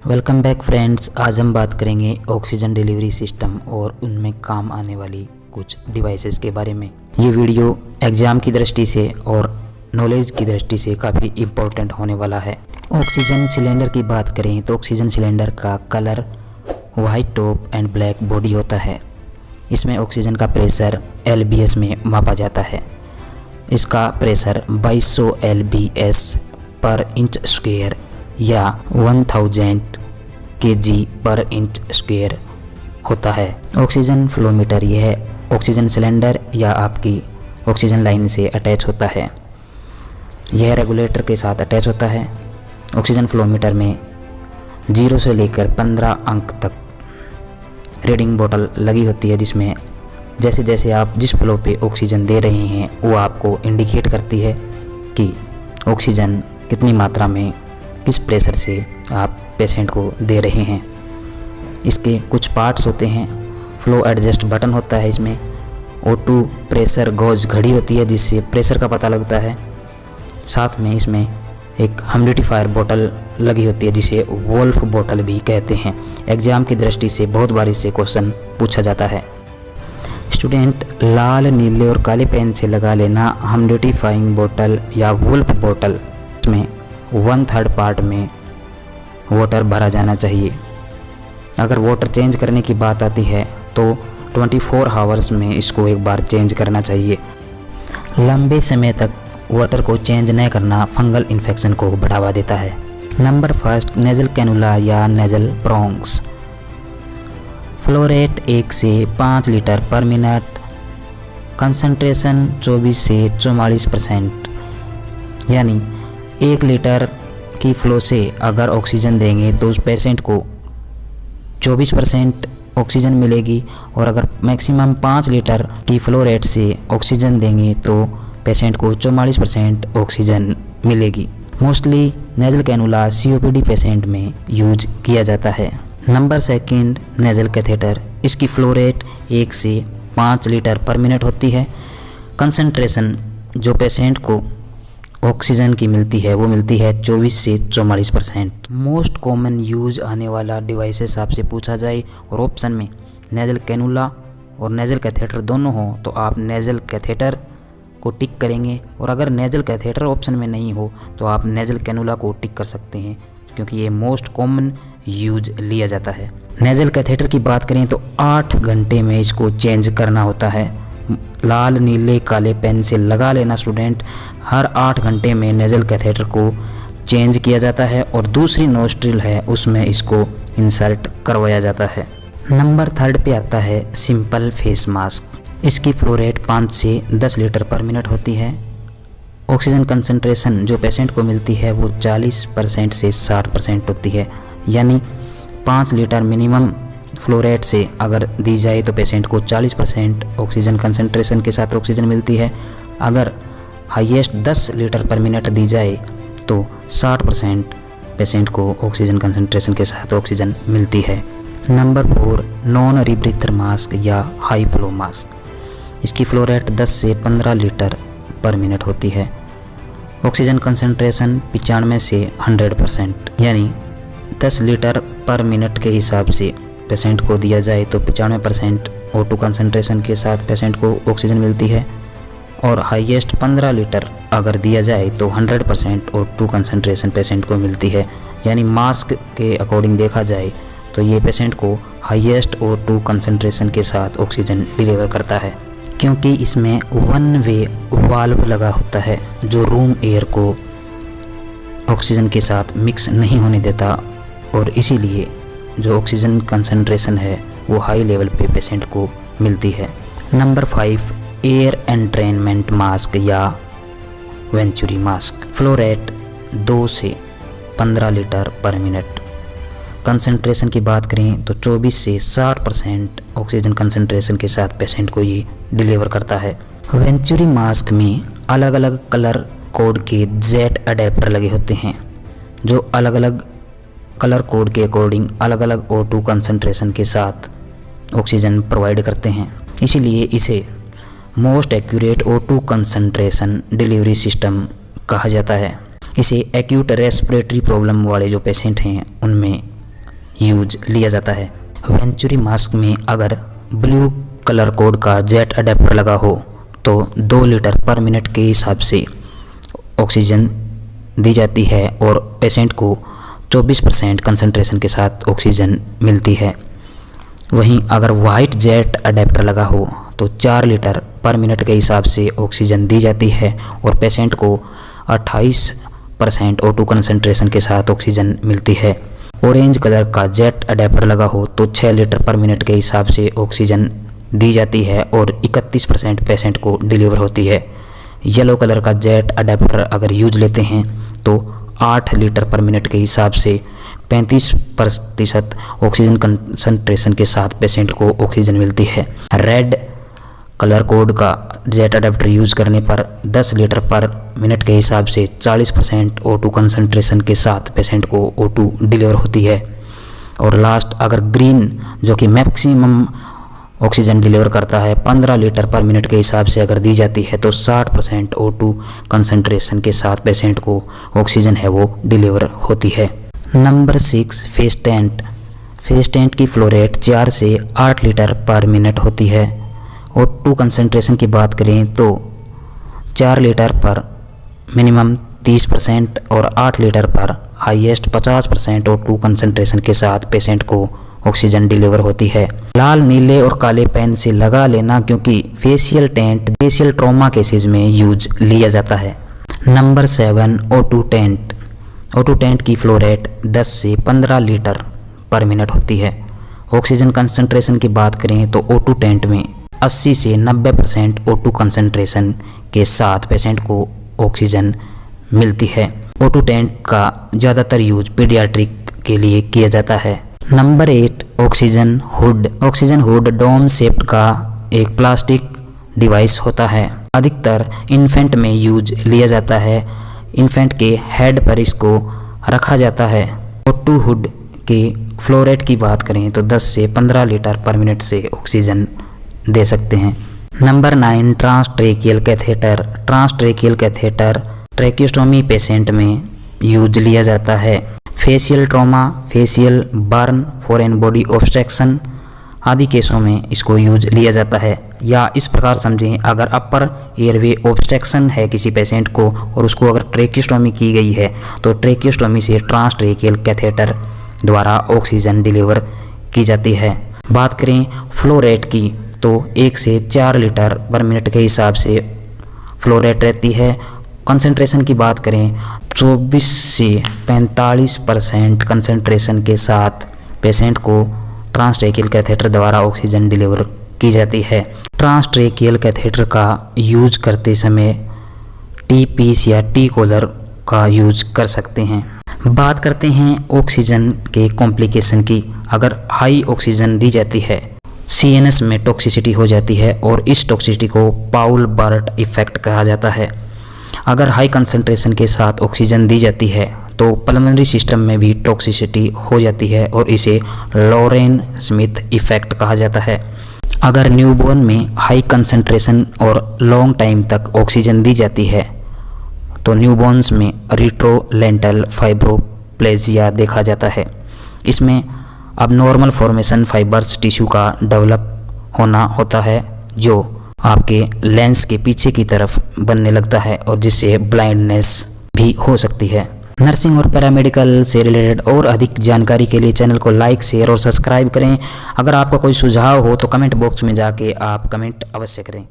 Welcome back friends. आज हम बात करेंगे ऑक्सीजन डिलीवरी सिस्टम और उनमें काम आने वाली कुछ डिवाइसेस के बारे में। ये वीडियो एग्ज़ाम की दृष्टि से और नॉलेज की दृष्टि से काफ़ी इम्पोर्टेंट होने वाला है। ऑक्सीजन सिलेंडर की बात करें तो ऑक्सीजन सिलेंडर का colour white top and black body होता है। इसमें ऑक्सीजन का प्रेशर LBS में मापा जाता है। इसका प्रेशर 2200 LBS पर इंच स्क्वायर या 1000 kg पर इंच स्क्वायर होता है। ऑक्सीजन फ्लोमीटर यह ऑक्सीजन सिलेंडर या आपकी ऑक्सीजन लाइन से अटैच होता है। यह रेगुलेटर के साथ अटैच होता है। ऑक्सीजन फ्लोमीटर में 0 से लेकर 15 अंक तक रीडिंग बोतल लगी होती है, जिसमें जैसे जैसे आप जिस फ्लो पे ऑक्सीजन दे रहे हैं वो आपको इंडिकेट करती है कि ऑक्सीजन कितनी मात्रा में किस प्रेशर से आप पेशेंट को दे रहे हैं। इसके कुछ पार्ट्स होते हैं। फ्लो एडजस्ट बटन होता है, इसमें O2 प्रेशर गॉज घड़ी होती है जिससे प्रेशर का पता लगता है। साथ में इसमें एक ह्यूमिडिफायर बोतल लगी होती है जिसे वोल्फ बोतल भी कहते हैं। एग्जाम की दृष्टि से बहुत बार इससे क्वेश्चन पूछा जाता है। स्टूडेंट, लाल नीले और काले पेन से लगा लेना ह्यूमिडिफाइंग बोतल या वोल्फ बोतल में 1/3 पार्ट में वाटर भरा जाना चाहिए। अगर वाटर चेंज करने की बात आती है तो 24 आवर्स में इसको एक बार चेंज करना चाहिए। लंबे समय तक वाटर को चेंज न करना फंगल इन्फेक्शन को बढ़ावा देता है। नंबर फर्स्ट, नेजल कैनुला या नेजल प्रोंग्स। फ्लो रेट 1 से 5 लीटर पर मिनट, कंसंट्रेशन 24 से 44%। यानी 1 लीटर की फ्लो से अगर ऑक्सीजन देंगे तो उस पेशेंट को 24% ऑक्सीजन मिलेगी, और अगर मैक्सिमम 5 लीटर की फ्लो रेट से ऑक्सीजन देंगे तो पेशेंट को 44% ऑक्सीजन मिलेगी। Mostly nasal cannula COPD patient में यूज किया जाता है। Number second, nasal catheter. इसकी फ्लो रेट 1 से 5 लीटर पर मिनट होती है। कंसंट्रेशन जो पेशेंट को ऑक्सीजन की मिलती है वो मिलती है 24 से 44%। मोस्ट कॉमन यूज आने वाला डिवाइसेस आपसे पूछा जाए और ऑप्शन में नेजल कैनुला और नेजल कैथेटर दोनों हो तो आप नेजल कैथेटर को टिक करेंगे, और अगर नेजल कैथेटर ऑप्शन में नहीं हो तो आप नेजल कैनुला को टिक कर सकते हैं, क्योंकि ये मोस्ट कॉमन यूज लिया जाता है। नेजल कैथेटर की बात करें तो 8 घंटे में इसको चेंज करना होता है। लाल नीले काले पेन से लगा लेना स्टूडेंट। हर 8 घंटे में नेजल कैथेटर को चेंज किया जाता है और दूसरी नोस्ट्रिल है उसमें इसको इंसर्ट करवाया जाता है। नंबर थर्ड पे आता है सिंपल फेस मास्क। इसकी फ्लो रेट 5 से 10 लीटर पर मिनट होती है। ऑक्सीजन कंसंट्रेशन जो पेशेंट को मिलती है वो 40% से 60% होती है। यानी 5 लीटर मिनिमम फ्लो रेट से अगर दी जाए तो पेशेंट को 40% ऑक्सीजन कंसंट्रेशन के साथ ऑक्सीजन मिलती है। अगर हाईएस्ट 10 लीटर पर मिनट दी जाए तो 60% पेशेंट को ऑक्सीजन कंसंट्रेशन के साथ ऑक्सीजन मिलती है। नंबर 4, नॉन रीब्रीथर मास्क या हाई फ्लो मास्क। इसकी फ्लो रेट 10 से 15 लीटर पर मिनट होती है। ऑक्सीजन कंसंट्रेशन 95 से 100%। यानी 10 लीटर पर मिनट के हिसाब से पेशेंट को दिया जाए तो 95% O2 कंसंट्रेशन के साथ पेशेंट को ऑक्सीजन मिलती है, और हाईएस्ट 15 लीटर अगर दिया जाए तो 100% O2 कंसंट्रेशन पेशेंट को मिलती है। यानी मास्क के अकॉर्डिंग देखा जाए तो ये पेशेंट को हाईएस्ट O2 कंसंट्रेशन के साथ ऑक्सीजन डिलीवर करता है, क्योंकि इसमें 1 वे वाल्व लगा होता है जो रूम एयर को ऑक्सीजन के साथ मिक्स नहीं होने देता, और इसीलिए जो ऑक्सीजन कंसंट्रेशन है वो हाई लेवल पे पेशेंट को मिलती है। नंबर 5, एयर एंट्रेनमेंट मास्क या वेंचुरी मास्क। फ्लो रेट 2 से 15 लीटर पर मिनट। कंसंट्रेशन की बात करें तो 24 से 60% ऑक्सीजन कंसंट्रेशन के साथ पेशेंट को ये डिलीवर करता है। वेंचुरी मास्क में अलग अलग कलर कोड के जेट अडेप्टर लगे होते हैं जो अलग अलग कलर कोड के अकॉर्डिंग अलग अलग O2 कंसंट्रेशन के साथ ऑक्सीजन प्रोवाइड करते हैं। इसीलिए इसे most accurate O2 concentration delivery system कहा जाता है। इसे एक्यूट रेस्पिरेटरी प्रॉब्लम वाले जो पेशेंट हैं उनमें यूज लिया जाता है। वेंचुरी मास्क में अगर ब्लू कलर कोड का जेट अडेप्टर लगा हो तो 2 लीटर पर मिनट के हिसाब से ऑक्सीजन दी जाती है और पेशेंट को 24% कंसंट्रेशन के साथ ऑक्सीजन मिलती है। वहीं अगर वाइट जेट अडेप्टर लगा हो तो 4 लीटर पर मिनट के हिसाब से ऑक्सीजन दी जाती है और पेशेंट को 28% O2 कंसंट्रेशन के साथ ऑक्सीजन मिलती है। ऑरेंज कलर का जेट अडेप्टर लगा हो तो 6 लीटर पर मिनट के हिसाब से ऑक्सीजन दी जाती है और 31% पेशेंट को डिलीवर होती है। येलो कलर का जेट अडेप्टर अगर यूज लेते हैं तो 8 लीटर पर मिनट के हिसाब से 35% ऑक्सीजन कंसंट्रेशन के साथ पेशेंट को ऑक्सीजन मिलती है। रेड कलर कोड का जेट अडेप्टर यूज करने पर 10 लीटर पर मिनट के हिसाब से 40% O2 कंसंट्रेशन के साथ पेशेंट को O2 डिलीवर होती है। और लास्ट अगर ग्रीन जो कि मैक्सिमम ऑक्सीजन डिलीवर करता है 15 लीटर पर मिनट के हिसाब से अगर दी जाती है तो 60% O2 कंसंट्रेशन के साथ पेशेंट को ऑक्सीजन है वो डिलीवर होती है। Number 6 face tent. Face tent की फ्लो रेट 4 से 8 लीटर पर मिनट होती है। O2 कंसंट्रेशन की बात करें तो 4 लीटर पर मिनिमम 30% और 8 लीटर पर हाईएस्ट 50% O2 कंसंट्रेशन के साथ पेशेंट को ऑक्सीजन डिलीवर होती है। लाल, नीले और काले पेन से लगा लेना क्योंकि facial tent facial trauma cases में यूज लिया जाता है। Number 7 O2 tent. O2 tent की फ्लो रेट 10 से 15 लीटर पर मिनट होती है। ऑक्सीजन कंसंट्रेशन की बात करें तो O2 टेंट में 80 से 90% O2 कंसंट्रेशन के साथ पेशेंट को ऑक्सीजन मिलती है। O2 टेंट का ज़्यादातर यूज पीडियाट्रिक के लिए किया जाता है। Number 8 oxygen hood. Oxygen hood dome shaped का एक प्लास्टिक डिवाइस होता है। अधिकतर इन्फेंट में यूज लिया जाता है। इन्फेंट के हेड पर इसको रखा जाता है। O2 हुड के फ्लो रेट की बात करें तो 10 से 15 लीटर पर मिनट से ऑक्सीजन दे सकते हैं। Number 9 transtracheal catheter. Transtracheal catheter tracheostomy patient में यूज लिया जाता है। Facial trauma, facial burn, foreign body obstruction आदि केसों में इसको यूज लिया जाता है। या इस प्रकार समझें, अगर अपर एयरवे ऑब्स्ट्रक्शन है किसी पेशेंट को और उसको अगर ट्रेकियोस्टोमी की गई है तो ट्रेकियोस्टोमी से ट्रांसट्रेकियल कैथेटर द्वारा ऑक्सीजन डिलीवर की जाती है। बात करें फ्लो रेट की तो 1 से 4 लीटर पर मिनट के हिसाब से फ्लो रेट रहती है। कंसंट्रेशन की बात करें 24 से 45% कंसंट्रेशन के साथ पेशेंट को ट्रांसट्रेकियल कैथेटर द्वारा ऑक्सीजन डिलीवर की जाती है। ट्रांसट्रेकियल कैथेटर का यूज करते समय टी पीस या टी कॉलर का यूज कर सकते हैं। बात करते हैं ऑक्सीजन के कॉम्प्लिकेशन की। अगर हाई ऑक्सीजन दी जाती है CNS में टॉक्सिसिटी हो जाती है और इस टॉक्सिसिटी को पाउल बर्ट इफेक्ट कहा जाता है। अगर हाई कंसंट्रेशन के साथ ऑक्सीजन दी जाती है तो पल्मोनरी सिस्टम में भी टॉक्सिसिटी हो जाती है और इसे लॉरेन स्मिथ इफेक्ट कहा जाता है। अगर न्यूबॉर्न में हाई कंसंट्रेशन और लॉन्ग टाइम तक ऑक्सीजन दी जाती है तो न्यूबॉर्न्स में रिट्रोलेंटल फाइब्रोप्लेजिया देखा जाता है। इसमें अब नॉर्मल फॉर्मेशन फाइबर्स टिश्यू का डेवलप होना होता है जो आपके लेंस के पीछे की तरफ बनने लगता है और जिससे ब्लाइंडनेस भी हो सकती है। नर्सिंग और पैरामेडिकल से रिलेटेड और अधिक जानकारी के लिए चैनल को लाइक, शेयर और सब्सक्राइब करें। अगर आपका कोई सुझाव हो तो कमेंट बॉक्स में जाके आप कमेंट अवश्य करें।